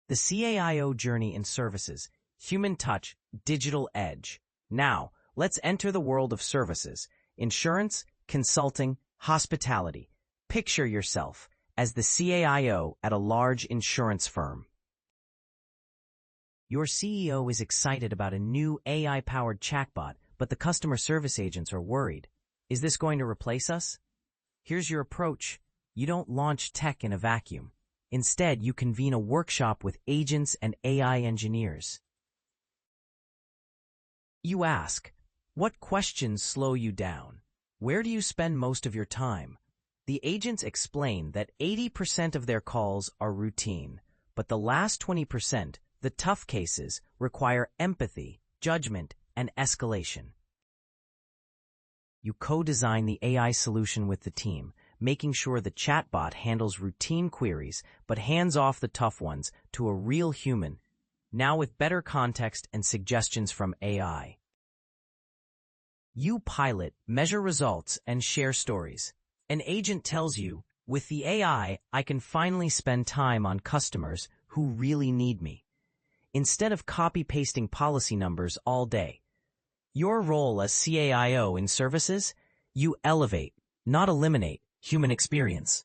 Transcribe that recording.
The CAIO journey in services, human touch, digital edge. Now, let's enter the world of services, insurance, consulting, hospitality. Picture yourself as the CAIO at a large insurance firm. Your CEO is excited about a new AI-powered chatbot, but the customer service agents are worried. Is this going to replace us? Here's your approach. You don't launch tech in a vacuum. Instead, you convene a workshop with agents and AI engineers. You ask, what questions slow you down? Where do you spend most of your time? The agents explain that 80% of their calls are routine, but the last 20%, the tough cases, require empathy, judgment, and escalation. You co-design the AI solution with the team, making sure the chatbot handles routine queries but hands off the tough ones to a real human, now with better context and suggestions from AI. You pilot, measure results, and share stories. An agent tells you, with the AI, I can finally spend time on customers who really need me, instead of copy-pasting policy numbers all day. Your role as CAIO in services? You elevate, not eliminate, human experience.